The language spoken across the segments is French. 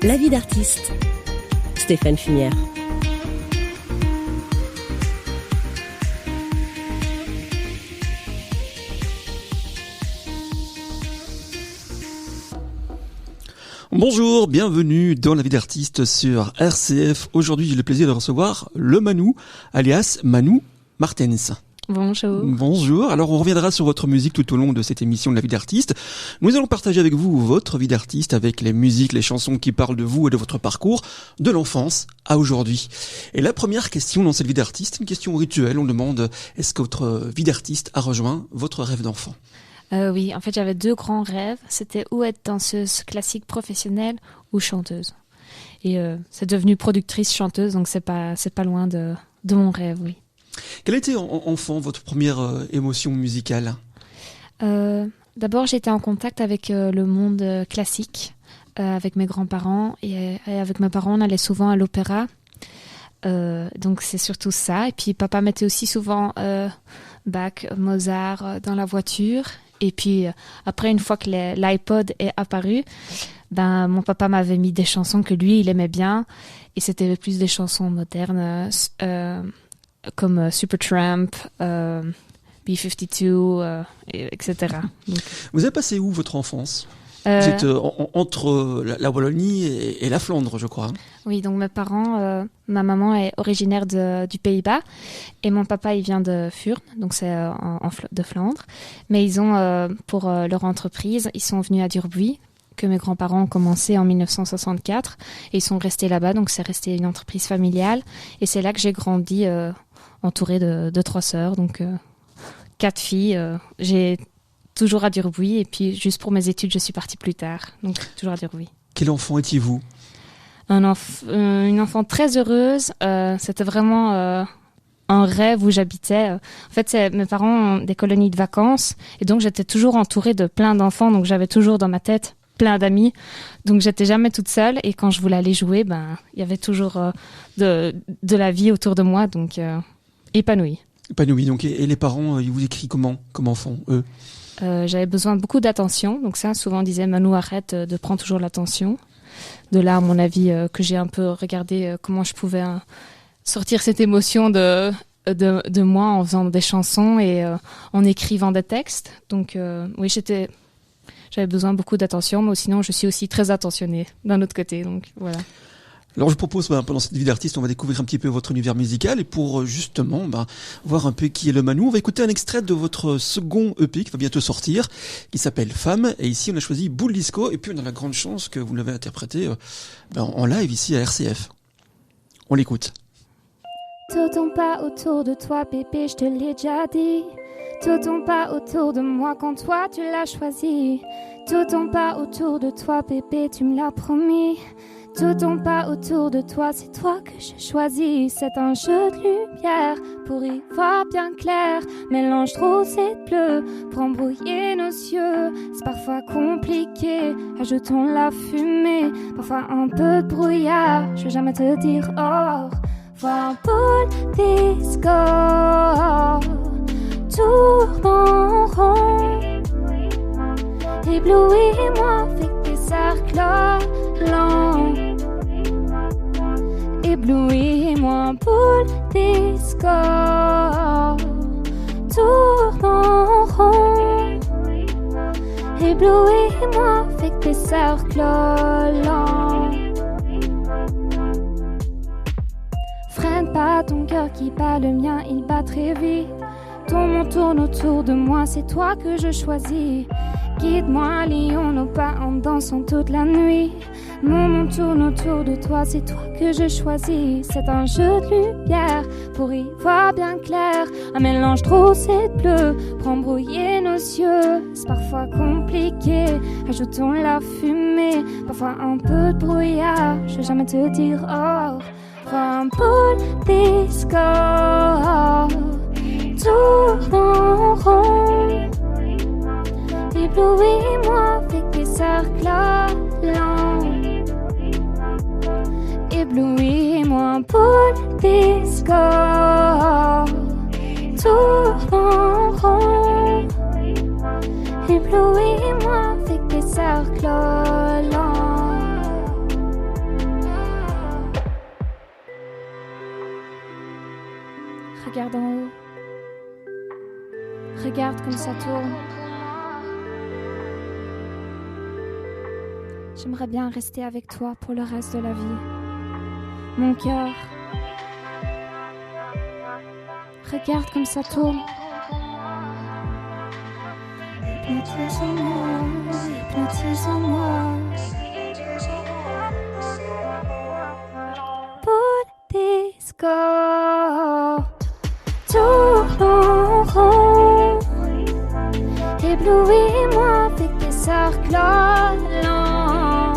La vie d'artiste. Stéphane Fumière. Bonjour, bienvenue dans La vie d'artiste sur RCF. Aujourd'hui, j'ai le plaisir de recevoir le Manou, alias Manu Martens. Bonjour. Bonjour. Alors, on reviendra sur votre musique tout au long de cette émission de La vie d'artiste. Nous allons partager avec vous votre vie d'artiste avec les musiques, les chansons qui parlent de vous et de votre parcours, de l'enfance à aujourd'hui. Et la première question dans cette vie d'artiste, une question rituelle. On demande, est-ce que votre vie d'artiste a rejoint votre rêve d'enfant ? Oui, en fait, j'avais deux grands rêves. C'était ou être danseuse classique professionnelle ou chanteuse. Et c'est devenu productrice chanteuse, donc c'est pas loin de mon rêve, oui. Quelle était, enfant, votre première émotion musicale ? D'abord, j'étais en contact avec le monde classique, avec mes grands-parents. Et avec mes parents, on allait souvent à l'opéra. Donc, c'est surtout ça. Et puis, papa mettait aussi souvent Bach, Mozart dans la voiture. Et puis, après, une fois que l'iPod est apparu, mon papa m'avait mis des chansons que lui, il aimait bien. Et c'était plus des chansons modernes, comme Supertramp, B-52, etc. Donc, vous avez passé où votre enfance ? Vous êtes entre la Wallonie et la Flandre, je crois. Oui, donc mes parents, ma maman est originaire du Pays-Bas et mon papa, il vient de Furnes, donc c'est de Flandre. Mais ils ont, pour leur entreprise, ils sont venus à Durbuy, que mes grands-parents ont commencé en 1964 et ils sont restés là-bas, donc c'est resté une entreprise familiale. Et c'est là que j'ai grandi, entourée de 3 sœurs, donc 4 filles. J'ai toujours à Durbuy et puis juste pour mes études, je suis partie plus tard, donc toujours à Durbuy. Quel enfant étiez-vous ? Une enfant très heureuse. C'était vraiment un rêve où j'habitais. En fait, mes parents ont des colonies de vacances et donc j'étais toujours entourée de plein d'enfants, donc j'avais toujours dans ma tête plein d'amis, donc j'étais jamais toute seule et quand je voulais aller jouer, il y avait toujours de la vie autour de moi, donc épanouie. Épanouie, donc, et les parents, ils vous écrivent comment, comme enfant, eux ? J'avais besoin de beaucoup d'attention, donc ça, souvent on disait Manu, arrête de prendre toujours l'attention. De là, à mon avis, que j'ai un peu regardé comment je pouvais sortir cette émotion de moi en faisant des chansons et en écrivant des textes. Donc oui, j'avais besoin de beaucoup d'attention, mais sinon je suis aussi très attentionnée d'un autre côté, donc voilà. Alors je propose, pendant cette vie d'artiste, on va découvrir un petit peu votre univers musical et pour justement voir un peu qui est le Manu, on va écouter un extrait de votre second EP qui va bientôt sortir, qui s'appelle Femme. Et ici, on a choisi Boule Disco et puis on a la grande chance que vous l'avez interprété en live ici à RCF. On l'écoute. Tout tombe pas autour de toi, bébé, je te l'ai déjà dit. Tout tombe pas autour de moi quand toi tu l'as choisi. Tout tombe pas autour de toi, bébé, tu me l'as promis. Tout tombe pas autour de toi, c'est toi que je choisis. C'est un jeu de lumière pour y voir bien clair. Mélange trop c'est bleu pour embrouiller nos yeux. C'est parfois compliqué, ajoutons la fumée. Parfois un peu de brouillard, je vais jamais te dire au revoir. Boule disco, tourne en rond. Éblouis-moi avec tes cercles lents. Éblouis-moi, boule disco, tourne en rond. Éblouis-moi avec tes cercles lents. Freine pas ton cœur qui bat, le mien il bat très vite. Ton monde tourne autour de moi, c'est toi que je choisis. Guide-moi, lions nos pas en dansant toute la nuit. Mon monde tourne autour de toi, c'est toi que je choisis. C'est un jeu de lumière pour y voir bien clair. Un mélange trop c'est bleu pour embrouiller nos yeux. C'est parfois compliqué, ajoutons la fumée. Parfois un peu de brouillard, je vais jamais te dire au revoir. Boule disco, tourne en rond. Éblouis-moi avec tes cercles lents. Éblouis-moi, boule disco, tourne en rond. Éblouis-moi avec tes cercles lents. Regarde comme ça tourne. J'aimerais bien rester avec toi pour le reste de la vie. Mon cœur. Regarde comme ça tourne. Hypnotise en moi, hypnotise en moi. Boule disco. Tourne en rond. Éblouis-moi avec tes cercles lents.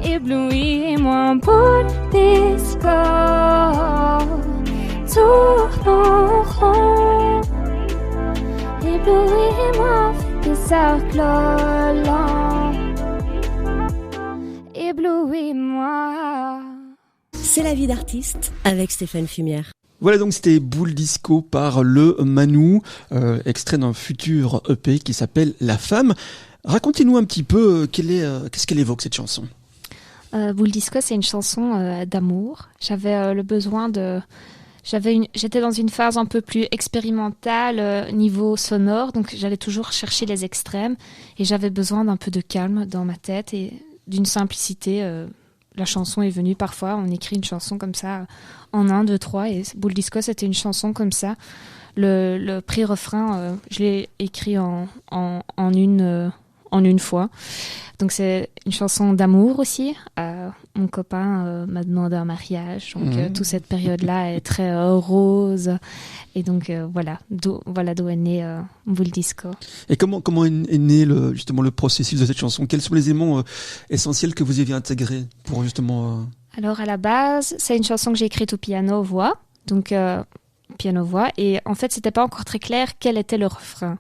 Éblouis-moi, boule disco. Tourne en rond. Éblouis-moi avec tes cercles lents. Éblouis-moi. C'est la vie d'artiste avec Stéphane Fumière. Voilà, donc c'était Boule Disco par le Manou, extrait d'un futur EP qui s'appelle La Femme. Racontez-nous un petit peu qu'est-ce qu'elle évoque, cette chanson. Boule Disco, c'est une chanson d'amour. J'avais le besoin de... J'étais dans une phase un peu plus expérimentale niveau sonore, donc j'allais toujours chercher les extrêmes et j'avais besoin d'un peu de calme dans ma tête et d'une simplicité. La chanson est venue parfois, on écrit une chanson comme ça en 1, 2, 3 et Boule Disco, c'était une chanson comme ça. Le pré-refrain, je l'ai écrit en une fois. Donc c'est une chanson d'amour aussi. Mon copain m'a demandé un mariage, donc toute cette période-là est très rose. Et donc voilà d'où est né Boule Disco. Et comment est né justement le processus de cette chanson? Quels sont les éléments essentiels que vous aviez intégrés pour justement... Alors à la base, c'est une chanson que j'ai écrite au piano-voix. Donc piano-voix, et en fait c'était pas encore très clair quel était le refrain.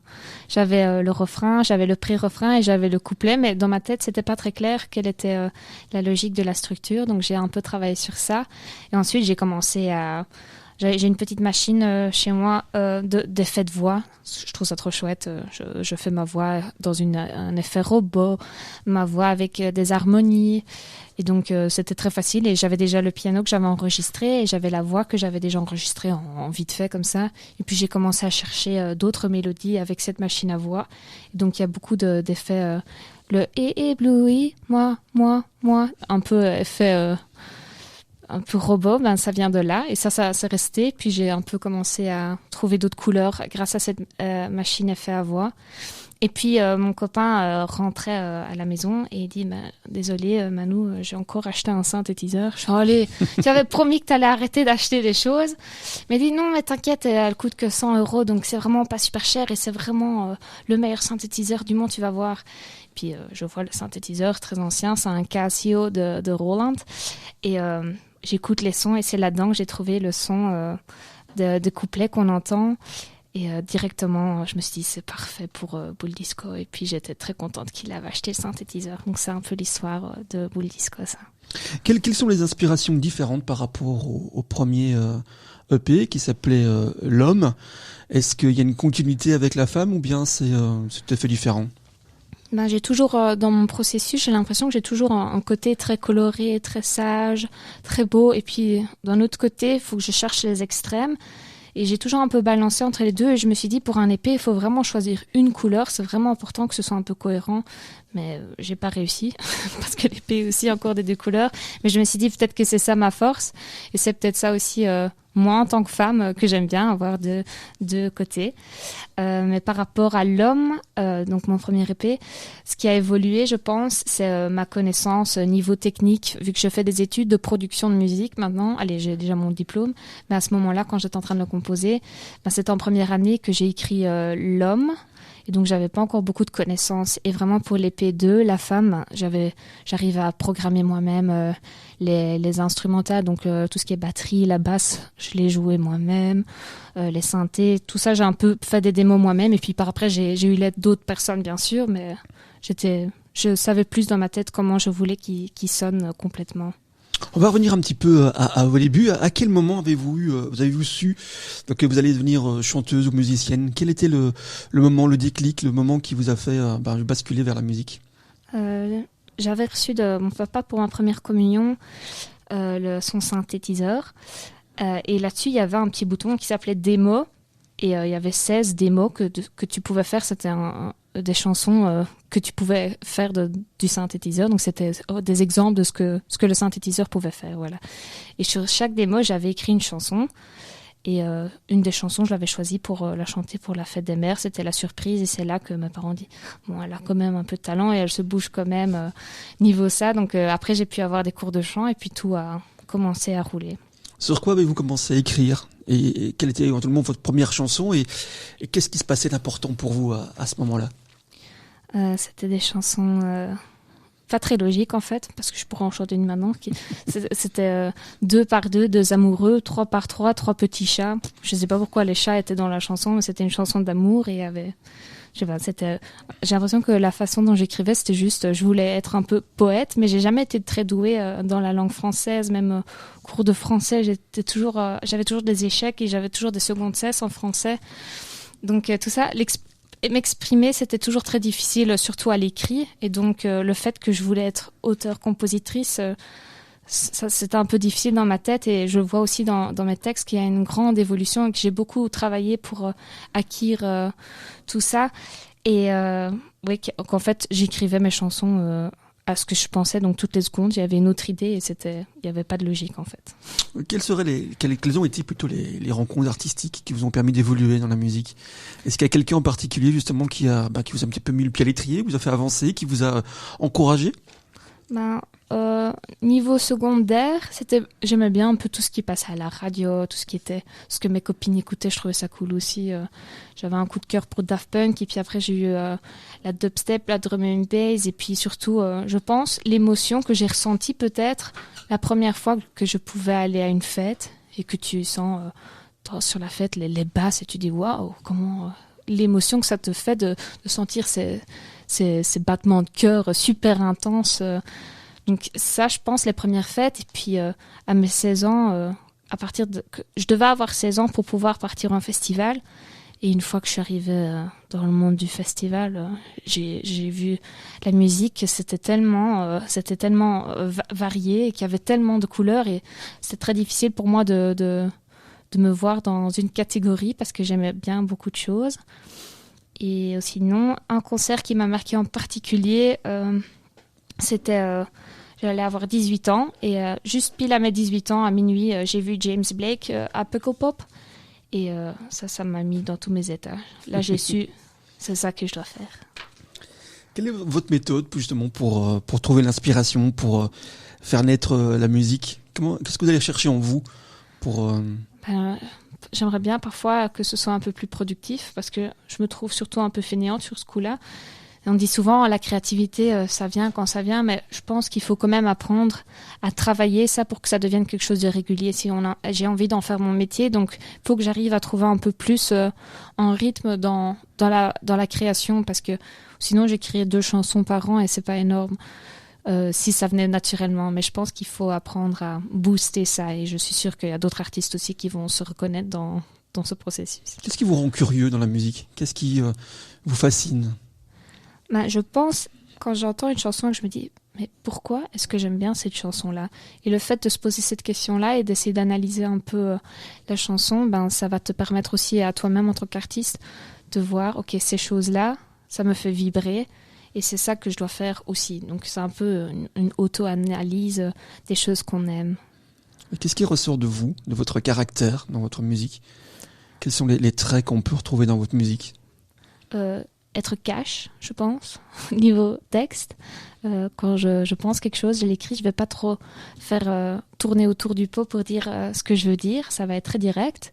J'avais le refrain, j'avais le pré-refrain et j'avais le couplet, mais dans ma tête c'était pas très clair quelle était la logique de la structure, donc j'ai un peu travaillé sur ça, et ensuite j'ai commencé à... J'ai une petite machine chez moi d'effets de voix. Je trouve ça trop chouette. Je fais ma voix dans un effet robot, ma voix avec des harmonies. Et donc, c'était très facile. Et j'avais déjà le piano que j'avais enregistré et j'avais la voix que j'avais déjà enregistrée en vite fait comme ça. Et puis, j'ai commencé à chercher d'autres mélodies avec cette machine à voix. Et donc, il y a beaucoup d'effets. Le « ébloui, moi », un peu effet... un peu robot, ça vient de là et ça c'est resté. Puis j'ai un peu commencé à trouver d'autres couleurs grâce à cette machine effet à voix. Et puis mon copain rentrait à la maison et il dit désolé Manou, j'ai encore acheté un synthétiseur. Je suis allez, tu avais promis que tu allais arrêter d'acheter des choses. Mais il dit non mais t'inquiète, elle coûte que 100 €, donc c'est vraiment pas super cher et c'est vraiment le meilleur synthétiseur du monde, tu vas voir. Puis je vois le synthétiseur très ancien, c'est un Casio de Roland et j'écoute les sons et c'est là-dedans que j'ai trouvé le son de couplet qu'on entend. Et directement, je me suis dit, c'est parfait pour Boule Disco. Et puis, j'étais très contente qu'il avait acheté le synthétiseur. Donc, c'est un peu l'histoire de Boule Disco, ça. Quelles sont les inspirations différentes par rapport au premier EP qui s'appelait L'Homme? Est-ce qu'il y a une continuité avec La Femme ou bien c'est tout à fait différent? J'ai toujours, dans mon processus, j'ai l'impression que j'ai toujours un côté très coloré, très sage, très beau. Et puis, d'un autre côté, il faut que je cherche les extrêmes. Et j'ai toujours un peu balancé entre les deux. Et je me suis dit, pour un épée, il faut vraiment choisir une couleur. C'est vraiment important que ce soit un peu cohérent. Mais j'ai pas réussi, parce que l'épée aussi a encore des 2 couleurs. Mais je me suis dit, peut-être que c'est ça ma force. Et c'est peut-être ça aussi, moi, en tant que femme, que j'aime bien avoir deux côtés. Mais par rapport à L'Homme, donc mon premier épée, ce qui a évolué, je pense, c'est ma connaissance niveau technique, vu que je fais des études de production de musique maintenant. Allez, j'ai déjà mon diplôme. Mais à ce moment-là, quand j'étais en train de le composer, c'était en première année que j'ai écrit L'Homme. Et donc, j'avais pas encore beaucoup de connaissances. Et vraiment, pour l'épée 2, La Femme, j'arrive à programmer moi-même les instrumentales. Donc, tout ce qui est batterie, la basse, je l'ai joué moi-même. Les synthés, tout ça, j'ai un peu fait des démos moi-même. Et puis, par après, j'ai eu l'aide d'autres personnes, bien sûr. Mais je savais plus dans ma tête comment je voulais qu'il sonne complètement. On va revenir un petit peu à vos débuts. À quel moment avez-vous su que vous allez devenir chanteuse ou musicienne? Quel était le moment, le déclic, le moment qui vous a fait basculer vers la musique? J'avais reçu de mon papa pour ma première communion son synthétiseur. Et là-dessus, il y avait un petit bouton qui s'appelait démo. Et il y avait 16 démos que tu pouvais faire. C'était des chansons que tu pouvais faire du synthétiseur. Donc, c'était des exemples de ce que le synthétiseur pouvait faire. Voilà. Et sur chaque démo, j'avais écrit une chanson. Et une des chansons, je l'avais choisie pour la chanter pour la fête des mères. C'était la surprise. Et c'est là que mes parents ont dit, bon, elle a quand même un peu de talent et elle se bouge quand même niveau ça. Donc après, j'ai pu avoir des cours de chant et puis tout a commencé à rouler. Sur quoi avez-vous commencé à écrire et quelle était éventuellement votre première chanson et qu'est-ce qui se passait d'important pour vous à ce moment-là? C'était des chansons... pas très logique en fait, parce que je pourrais en chanter une maintenant. C'était 2 par 2, 2 amoureux, 3 par 3, 3 petits chats. Je sais pas pourquoi les chats étaient dans la chanson, mais c'était une chanson d'amour et j'ai l'impression que la façon dont j'écrivais, c'était juste, je voulais être un peu poète, mais j'ai jamais été très douée dans la langue française, même cours de français, j'avais toujours des échecs et j'avais toujours des secondes cesses en français. Donc tout ça, m'exprimer, c'était toujours très difficile, surtout à l'écrit. Et donc, le fait que je voulais être auteure-compositrice, c'était un peu difficile dans ma tête. Et je vois aussi dans mes textes qu'il y a une grande évolution et que j'ai beaucoup travaillé pour acquérir tout ça. Et oui, qu'en fait, j'écrivais mes chansons à ce que je pensais. Donc, toutes les secondes, j'avais une autre idée et il n'y avait pas de logique, en fait. Quelles ont été plutôt les rencontres artistiques qui vous ont permis d'évoluer dans la musique? Est-ce qu'il y a quelqu'un en particulier, justement, qui vous a un petit peu mis le pied à l'étrier, vous a fait avancer, qui vous a encouragé? Niveau secondaire, j'aimais bien un peu tout ce qui passait à la radio, tout ce que mes copines écoutaient, je trouvais ça cool aussi. J'avais un coup de cœur pour Daft Punk et puis après j'ai eu la dubstep, la drum and bass et puis surtout, je pense, l'émotion que j'ai ressentie peut-être la première fois que je pouvais aller à une fête et que tu sens sur la fête les basses et tu dis waouh, comment l'émotion que ça te fait de sentir ces battements de cœur super intenses. Donc ça, je pense, les premières fêtes. Et puis, à mes 16 ans, je devais avoir 16 ans pour pouvoir partir en festival. Et une fois que je suis arrivée dans le monde du festival, j'ai vu la musique, c'était tellement varié et qu'il y avait tellement de couleurs. Et c'était très difficile pour moi de me voir dans une catégorie parce que j'aimais bien beaucoup de choses. Et sinon, un concert qui m'a marqué en particulier, c'était... j'allais avoir 18 ans et juste pile à mes 18 ans, à minuit, j'ai vu James Blake à Pukkelpop. Et ça m'a mis dans tous mes états. Là, j'ai su, c'est ça que je dois faire. Quelle est votre méthode justement pour trouver l'inspiration, pour faire naître la musique? Qu'est-ce que vous allez chercher en vous pour J'aimerais bien parfois que ce soit un peu plus productif parce que je me trouve surtout un peu fainéante sur ce coup-là. Et on dit souvent la créativité, ça vient quand ça vient, mais je pense qu'il faut quand même apprendre à travailler ça pour que ça devienne quelque chose de régulier. J'ai envie d'en faire mon métier, donc il faut que j'arrive à trouver un peu plus en rythme dans la création parce que sinon j'écris 2 chansons par an et c'est pas énorme. Si ça venait naturellement, mais je pense qu'il faut apprendre à booster ça et je suis sûre qu'il y a d'autres artistes aussi qui vont se reconnaître dans ce processus. Qu'est-ce qui vous rend curieux dans la musique? Qu'est-ce qui vous fascine? Je pense, quand j'entends une chanson, je me dis, mais pourquoi est-ce que j'aime bien cette chanson-là? Et le fait de se poser cette question-là et d'essayer d'analyser un peu la chanson, ça va te permettre aussi à toi-même en tant qu'artiste de voir, ok, ces choses-là, ça me fait vibrer. Et c'est ça que je dois faire aussi. Donc c'est un peu une auto-analyse des choses qu'on aime. Et qu'est-ce qui ressort de vous, de votre caractère dans votre musique? Quels sont les traits qu'on peut retrouver dans votre musique? Être cash, je pense, niveau texte. Quand je pense quelque chose, je l'écris, je vais pas trop faire tourner autour du pot pour dire ce que je veux dire. Ça va être très direct.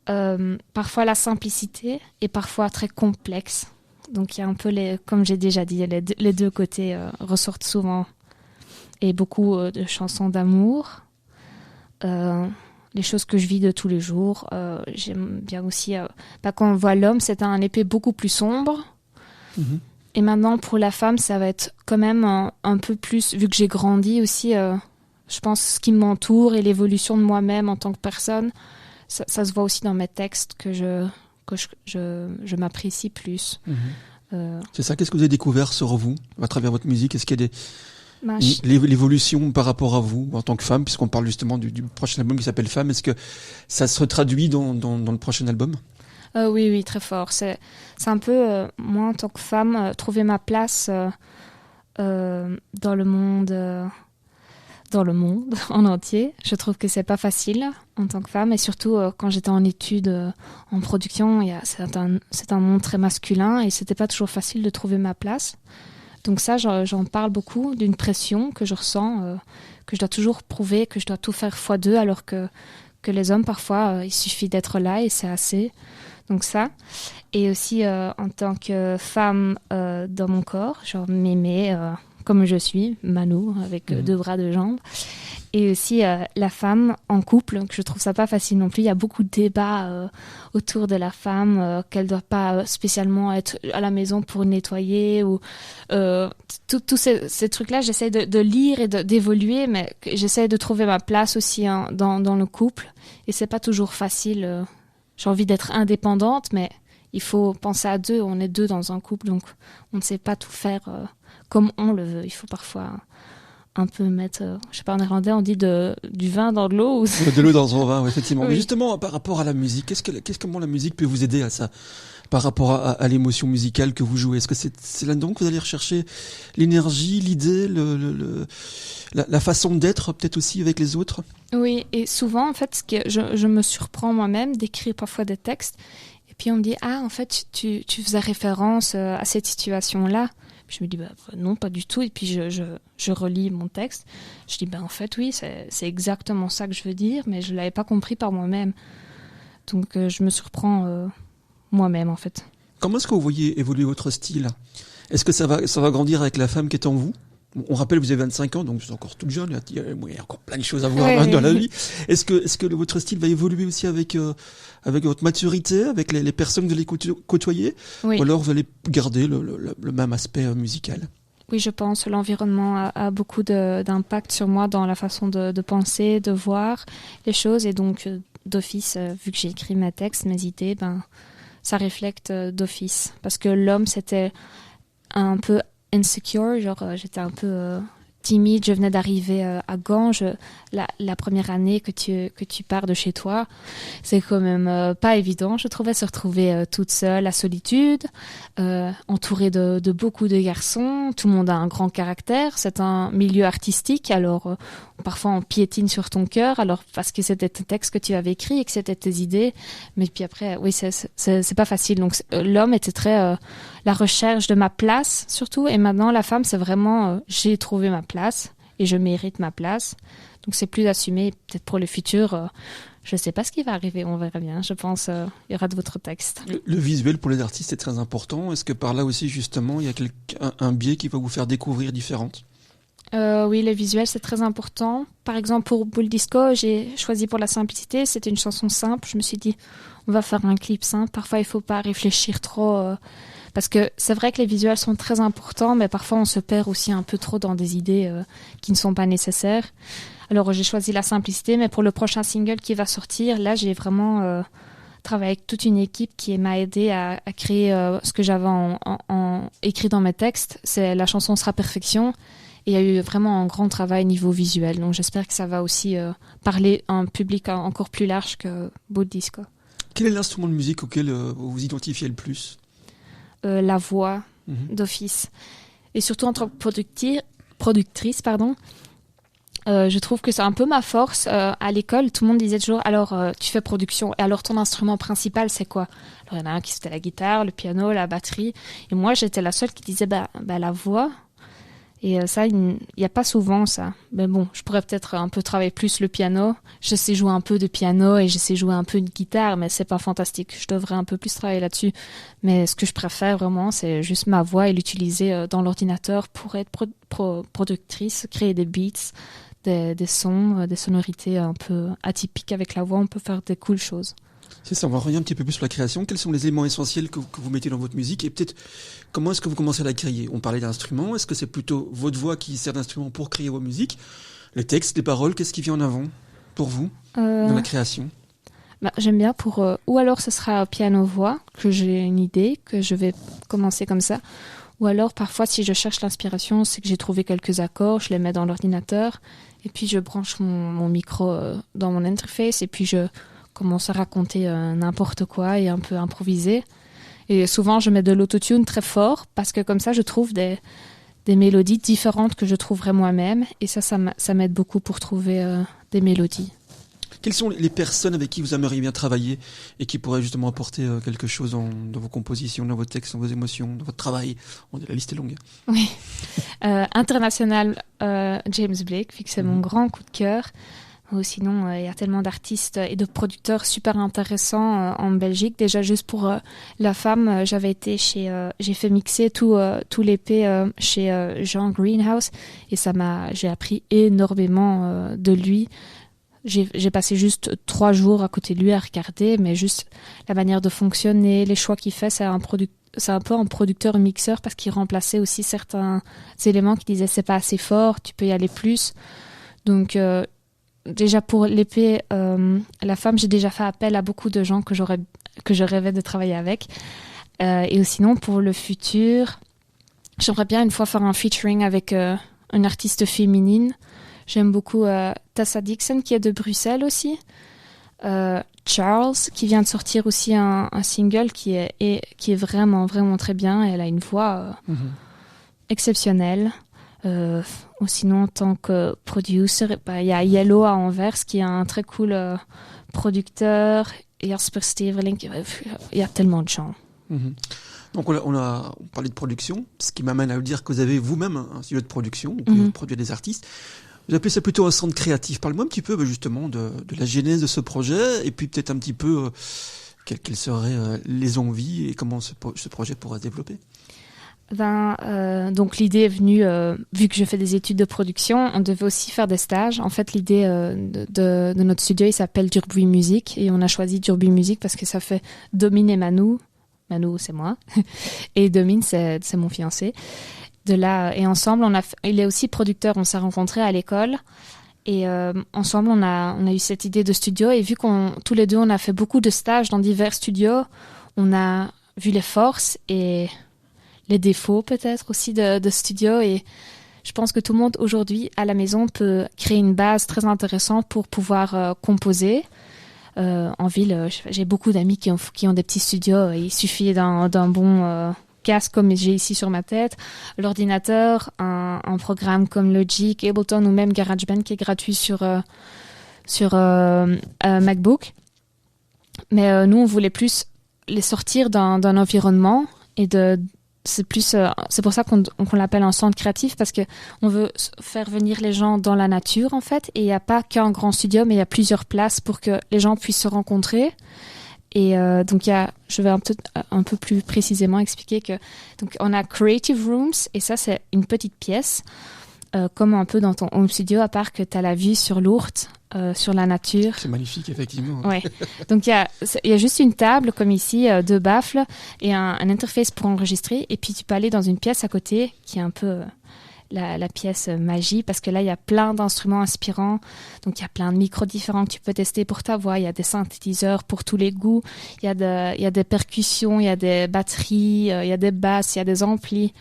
Parfois la simplicité et parfois très complexe. Donc il y a un peu, comme j'ai déjà dit, les deux côtés ressortent souvent. Et beaucoup de chansons d'amour. Les choses que je vis de tous les jours. J'aime bien aussi... quand on voit l'homme, c'est un épée beaucoup plus sombre. Mm-hmm. Et maintenant, pour la femme, ça va être quand même un peu plus... Vu que j'ai grandi aussi, je pense ce qui m'entoure et l'évolution de moi-même en tant que personne, ça se voit aussi dans mes textes que je m'apprécie plus. Mm-hmm. C'est ça, qu'est-ce que vous avez découvert sur vous à travers votre musique? Est-ce qu'il y a l'évolution par rapport à vous en tant que femme, puisqu'on parle justement du prochain album qui s'appelle Femme, est-ce que ça se traduit dans le prochain album? Oui, très fort. C'est un peu, moi, en tant que femme, trouver ma place dans le monde en entier. Je trouve que c'est pas facile en tant que femme, et surtout quand j'étais en études en production, c'est un monde très masculin et c'était pas toujours facile de trouver ma place. Donc ça, j'en parle beaucoup, d'une pression que je ressens, que je dois toujours prouver, que je dois tout faire x2, alors que les hommes, parfois, il suffit d'être là et c'est assez. Donc ça. Et aussi en tant que femme dans mon corps, genre m'aimer comme je suis, Manu, avec 2 bras, 2 jambes. Et aussi la femme en couple, que je trouve ça pas facile non plus. Il y a beaucoup de débats autour de la femme, qu'elle doit pas spécialement être à la maison pour nettoyer, ou tous ces trucs-là. J'essaie de lire et d'évoluer, mais j'essaie de trouver ma place aussi dans le couple. Et c'est pas toujours facile. J'ai envie d'être indépendante, mais il faut penser à 2. On est 2 dans un couple, donc on ne sait pas tout faire comme on le veut. Il faut parfois un peu mettre, je sais pas, en néerlandais on dit du vin dans de l'eau. De l'eau dans son vin, ouais, effectivement. Oui. Mais justement, par rapport à la musique, comment la musique peut vous aider à ça, par rapport à l'émotion musicale que vous jouez? Est-ce que c'est là-dedans que vous allez rechercher l'énergie, l'idée, la façon d'être peut-être aussi avec les autres? Oui, et souvent en fait, je me surprends moi-même d'écrire parfois des textes, et puis on me dit en fait tu faisais référence à cette situation-là. Je me dis non, pas du tout, et puis je relis mon texte, je dis en fait oui, c'est exactement ça que je veux dire, mais je l'avais pas compris par moi-même, donc je me surprends moi-même en fait. Comment est-ce que vous voyez évoluer votre style? Est-ce que ça va grandir avec la femme qui est en vous? On rappelle, vous avez 25 ans, donc vous êtes encore toute jeune, il y a encore plein de choses à voir dans la vie. Est-ce que votre style va évoluer aussi avec votre maturité, avec les personnes que vous allez côtoyer? Oui. Ou alors vous allez garder le même aspect musical? Oui, je pense que l'environnement a beaucoup d'impact sur moi dans la façon de penser, de voir les choses, et donc d'office, vu que j'ai écrit mes textes, mes idées, ça reflète d'office. Parce que l'homme, c'était un peu insecure, genre j'étais un peu timide, je venais d'arriver à Gand, la première année que tu pars de chez toi, c'est quand même pas évident, je trouvais, se retrouver toute seule, la solitude, entourée de beaucoup de garçons, tout le monde a un grand caractère, c'est un milieu artistique, alors parfois on piétine sur ton cœur, alors parce que c'était tes textes que tu avais écrits et que c'était tes idées, mais puis après, oui, c'est pas facile, donc l'homme était très la recherche de ma place surtout, et maintenant la femme, c'est vraiment j'ai trouvé ma place et je mérite ma place, donc c'est plus assumé. Peut-être pour le futur, je sais pas ce qui va arriver, on verra bien. Je pense il y aura de votre texte. Le visuel pour les artistes est très important. Est-ce que par là aussi justement il y a un biais qui va vous faire découvrir différentes? Oui, le visuel c'est très important. Par exemple pour Boule Disco, j'ai choisi pour la simplicité, c'était une chanson simple, je me suis dit on va faire un clip simple, parfois il faut pas réfléchir trop, parce que c'est vrai que les visuels sont très importants, mais parfois on se perd aussi un peu trop dans des idées qui ne sont pas nécessaires. Alors j'ai choisi la simplicité, mais pour le prochain single qui va sortir, là j'ai vraiment travaillé avec toute une équipe qui m'a aidé à créer ce que j'avais écrit dans mes textes. C'est la chanson sera perfection. Et il y a eu vraiment un grand travail niveau visuel. Donc j'espère que ça va aussi parler à un public encore plus large que Boule Disco. Quel est l'instrument de musique auquel vous vous identifiez le plus? La voix d'office. Et surtout en tant que productrice, je trouve que c'est un peu ma force. À l'école, tout le monde disait toujours, alors tu fais production, et alors ton instrument principal c'est quoi? Alors il y en a un qui c'était la guitare, le piano, la batterie, et moi j'étais la seule qui disait la voix. Et ça, il n'y a pas souvent ça. Mais bon, je pourrais peut-être un peu travailler plus le piano. Je sais jouer un peu de piano et je sais jouer un peu de guitare, mais c'est pas fantastique. Je devrais un peu plus travailler là-dessus. Mais ce que je préfère vraiment, c'est juste ma voix et l'utiliser dans l'ordinateur pour être productrice, créer des beats, des sons, des sonorités un peu atypiques avec la voix. On peut faire des cool choses. C'est ça, on va revenir un petit peu plus sur la création. Quels sont les éléments essentiels que vous mettez dans votre musique, et peut-être comment est-ce que vous commencez à la créer? On parlait d'instruments, est-ce que c'est plutôt votre voix qui sert d'instrument pour créer vos musiques? Les textes, les paroles, qu'est-ce qui vient en avant pour vous dans la création? J'aime bien ou alors ce sera piano-voix, que j'ai une idée, que je vais commencer comme ça. Ou alors parfois si je cherche l'inspiration, c'est que j'ai trouvé quelques accords, je les mets dans l'ordinateur et puis je branche mon micro dans mon interface et puis je commence à raconter n'importe quoi et un peu improviser. Et souvent, je mets de l'autotune très fort parce que comme ça, je trouve des mélodies différentes que je trouverais moi-même. Et ça m'aide beaucoup pour trouver des mélodies. Quelles sont les personnes avec qui vous aimeriez bien travailler et qui pourraient justement apporter quelque chose dans vos compositions, dans vos textes, dans vos émotions, dans votre travail? La liste est longue. Oui. International, James Blake, vu que c'est mon grand coup de cœur. Ou sinon, il y a tellement d'artistes et de producteurs super intéressants en Belgique. Déjà, juste pour La Femme, j'ai fait mixer tout l'EP chez Jean Greenhouse et j'ai appris énormément de lui. J'ai passé juste 3 jours à côté de lui à regarder, mais juste la manière de fonctionner, les choix qu'il fait, c'est un peu un producteur-mixeur parce qu'il remplaçait aussi certains éléments qui disaient c'est pas assez fort, tu peux y aller plus. Donc déjà pour l'épée La Femme, j'ai déjà fait appel à beaucoup de gens que je rêvais de travailler avec. Et sinon pour le futur, j'aimerais bien une fois faire un featuring avec une artiste féminine. J'aime beaucoup Tessa Dixon qui est de Bruxelles aussi. Charles qui vient de sortir aussi un single qui est vraiment vraiment très bien. Elle a une voix exceptionnelle. Ou sinon en tant que producer, il y a Yellow à Anvers qui est un très cool producteur. Jasper Steverling, il y a tellement de gens. Donc on a parlé de production, ce qui m'amène à vous dire que vous avez vous-même un studio de production, vous produisez des artistes. Vous appelez ça plutôt un centre créatif. Parle-moi un petit peu justement de la genèse de ce projet et puis peut-être un petit peu quelles seraient les envies et comment ce projet pourrait se développer. Donc l'idée est venue, vu que je fais des études de production, on devait aussi faire des stages. En fait, l'idée de notre studio, il s'appelle Durbuy Music et on a choisi Durbuy Music parce que ça fait Domine et Manu. Manu, c'est moi. Et Domine, c'est mon fiancé. De là, et ensemble, il est aussi producteur. On s'est rencontrés à l'école et ensemble, on a eu cette idée de studio. Et vu tous les deux, on a fait beaucoup de stages dans divers studios, on a vu les forces et les défauts peut-être aussi de studio. Et je pense que tout le monde aujourd'hui à la maison peut créer une base très intéressante pour pouvoir composer. En ville, j'ai beaucoup d'amis qui ont des petits studios. Il suffit d'un bon casque comme j'ai ici sur ma tête, l'ordinateur, un programme comme Logic, Ableton ou même GarageBand qui est gratuit sur MacBook. Mais nous, on voulait plus les sortir d'un environnement et c'est pour ça qu'on l'appelle un centre créatif parce que on veut faire venir les gens dans la nature en fait et il n'y a pas qu'un grand studio mais il y a plusieurs places pour que les gens puissent se rencontrer. Et donc je vais un peu plus précisément expliquer que donc on a Creative Rooms et ça c'est une petite pièce comme un peu dans ton home studio à part que tu as la vue sur l'Ourthe, sur la nature. C'est magnifique effectivement. Ouais. Donc il y a juste une table comme ici, 2 baffles et un interface pour enregistrer et puis tu peux aller dans une pièce à côté qui est un peu la pièce magie parce que là il y a plein d'instruments inspirants, donc il y a plein de micros différents que tu peux tester pour ta voix, il y a des synthétiseurs pour tous les goûts, il y a des percussions, il y a des batteries, il y a des basses, il y a des amplis,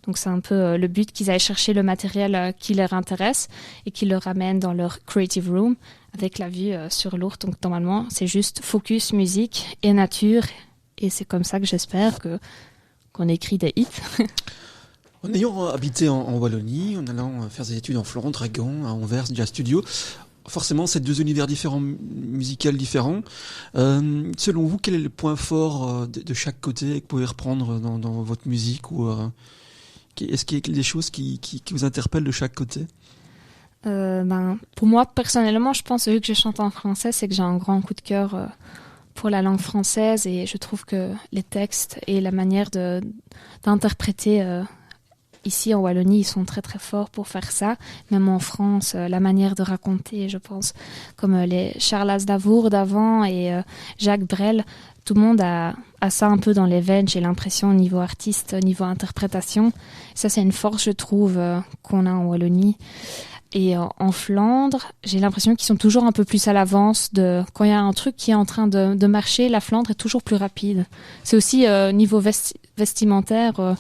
donc c'est un peu le but qu'ils aillent chercher le matériel qui leur intéresse et qu'ils le ramènent dans leur creative room avec la vue sur l'Ourthe. Donc normalement c'est juste focus musique et nature et c'est comme ça que j'espère qu'on écrit des hits. En ayant habité en Wallonie, en allant faire des études en Flandre, à Gand, à Anvers, Jazz Studio, forcément c'est 2 univers différents, musicaux différents. Selon vous, quel est le point fort de chaque côté que vous pouvez reprendre dans votre musique ou est-ce qu'il y a des choses qui vous interpellent de chaque côté? Pour moi, personnellement, je pense, vu que je chante en français, c'est que j'ai un grand coup de cœur pour la langue française et je trouve que les textes et la manière d'interpréter ici en Wallonie, ils sont très très forts pour faire ça. Même en France, la manière de raconter, je pense, comme les Charles Aznavour d'avant et Jacques Brel, tout le monde a ça un peu dans les veines, j'ai l'impression, au niveau artiste, au niveau interprétation. Ça, c'est une force, je trouve, qu'on a en Wallonie. Et en Flandre, j'ai l'impression qu'ils sont toujours un peu plus à l'avance. Quand il y a un truc qui est en train de marcher, la Flandre est toujours plus rapide. C'est aussi niveau vestimentaire.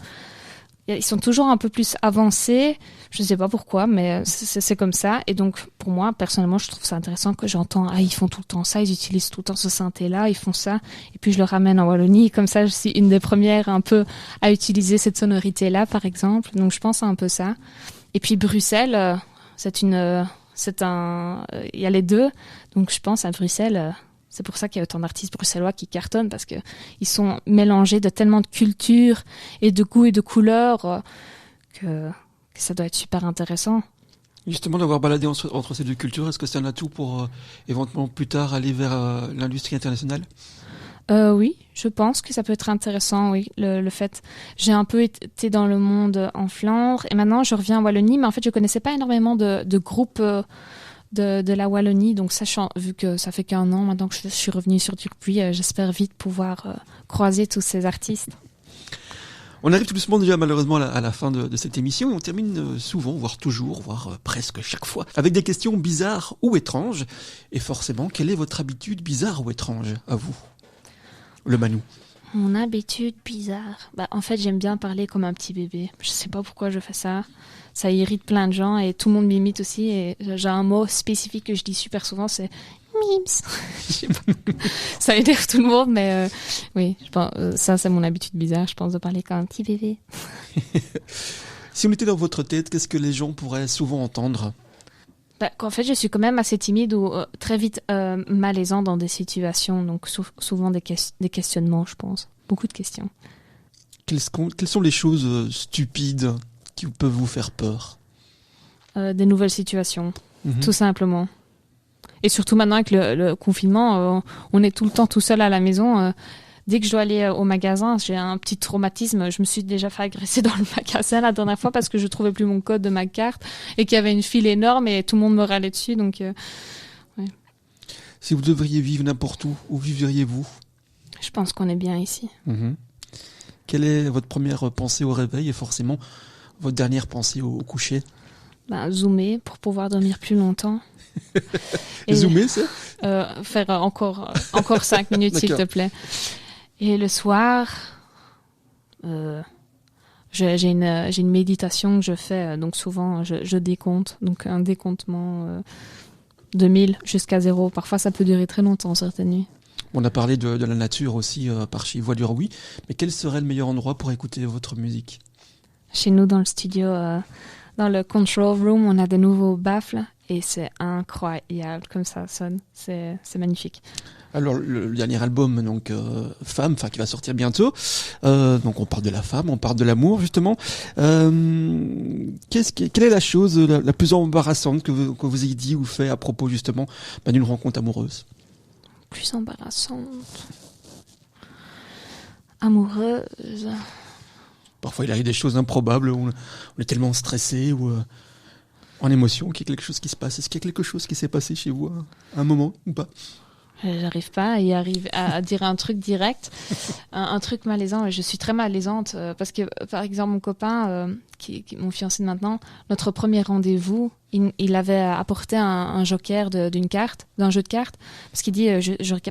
ils sont toujours un peu plus avancés. Je sais pas pourquoi, mais c'est comme ça. Et donc, pour moi, personnellement, je trouve ça intéressant que j'entends, ils font tout le temps ça, ils utilisent tout le temps ce synthé-là, ils font ça. Et puis, je le ramène en Wallonie. Comme ça, je suis une des premières un peu à utiliser cette sonorité-là, par exemple. Donc, je pense à un peu ça. Et puis, Bruxelles, il y a les deux. Donc, je pense à Bruxelles. C'est pour ça qu'il y a autant d'artistes bruxellois qui cartonnent, parce que ils sont mélangés de tellement de cultures et de goûts et de couleurs que ça doit être super intéressant. Justement, d'avoir baladé entre ces deux cultures, est-ce que c'est un atout pour éventuellement plus tard aller vers l'industrie internationale ? Oui, je pense que ça peut être intéressant, oui, le fait. J'ai un peu été dans le monde en Flandre et maintenant je reviens en Wallonie, mais en fait je connaissais pas énormément de groupes de la Wallonie, donc vu que ça fait qu'1 an maintenant que je suis revenue sur Durbuy, j'espère vite pouvoir croiser tous ces artistes. On arrive tout doucement déjà malheureusement à la fin de cette émission et on termine souvent, voire toujours, voire presque chaque fois, avec des questions bizarres ou étranges. Et forcément, quelle est votre habitude bizarre ou étrange à vous ? Le Manou. Mon habitude bizarre. En fait, j'aime bien parler comme un petit bébé. Je sais pas pourquoi je fais ça. Ça irrite plein de gens et tout le monde m'imite aussi. Et j'ai un mot spécifique que je dis super souvent, c'est mims. Je sais pas. Ça énerve tout le monde, mais oui, je pense, ça c'est mon habitude bizarre, je pense, de parler comme un petit bébé. Si on était dans votre tête, qu'est-ce que les gens pourraient souvent entendre ? En fait, je suis quand même assez timide ou très vite malaisant dans des situations, donc souvent des questionnements, je pense. Beaucoup de questions. Quelles sont les choses stupides qui peuvent vous faire peur ? Des nouvelles situations, tout simplement. Et surtout maintenant avec le confinement, on est tout le temps tout seul à la maison. Dès que je dois aller au magasin, j'ai un petit traumatisme. Je me suis déjà fait agresser dans le magasin la dernière fois parce que je trouvais plus mon code de ma carte et qu'il y avait une file énorme et tout le monde me râlait dessus. Donc, ouais. Si vous devriez vivre n'importe où vivriez-vous ? Je pense qu'on est bien ici. Quelle est votre première pensée au réveil et forcément votre dernière pensée au coucher ? Zoomer pour pouvoir dormir plus longtemps. Et zoomer, c'est faire encore 5 minutes, s'il te plaît. Et le soir, j'ai une méditation que je fais, donc souvent je décompte, donc un décomptement de 1000 jusqu'à 0. Parfois ça peut durer très longtemps certaines nuits. On a parlé de la nature aussi par chez Voix du Roi, mais quel serait le meilleur endroit pour écouter votre musique ? Chez nous dans le studio, dans le control room, on a de nouveaux baffles et c'est incroyable comme ça sonne, c'est magnifique. Alors le dernier album, donc Femme, qui va sortir bientôt. Donc on parle de la femme, on parle de l'amour justement. Quelle est la chose la plus embarrassante que vous ayez dit ou fait à propos justement d'une rencontre amoureuse ? Plus embarrassante, amoureuse. Parfois il arrive des choses improbables où on est tellement stressé ou en émotion qu'il y a quelque chose qui se passe. Est-ce qu'il y a quelque chose qui s'est passé chez vous à un moment ou pas ? J'arrive pas à dire un truc direct, un truc malaisant. Je suis très malaisante parce que, par exemple, mon copain, qui mon fiancé de maintenant, notre premier rendez-vous, il avait apporté un joker d'un jeu de cartes, parce qu'il dit,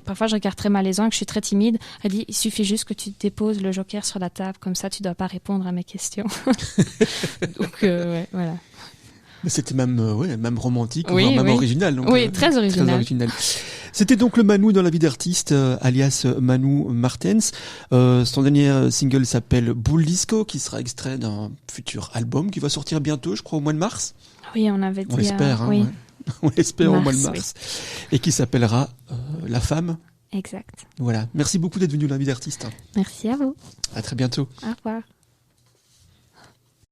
parfois je regarde très malaisant et que je suis très timide. Elle dit, il suffit juste que tu déposes le joker sur la table, comme ça tu dois pas répondre à mes questions. Donc, ouais, voilà. Mais c'était même romantique, oui, même oui. original. Donc, oui, très original. C'était donc le Manou dans la vie d'artiste, alias Manou Martens. Son dernier single s'appelle Bull Disco, qui sera extrait d'un futur album qui va sortir bientôt, je crois au mois de mars. Oui, on avait dit. On l'espère, oui. Ouais. On l'espère au mois de mars. Oui. Et qui s'appellera La Femme. Exact. Voilà. Merci beaucoup d'être venu dans la vie d'artiste. Merci à vous. À très bientôt. Au revoir.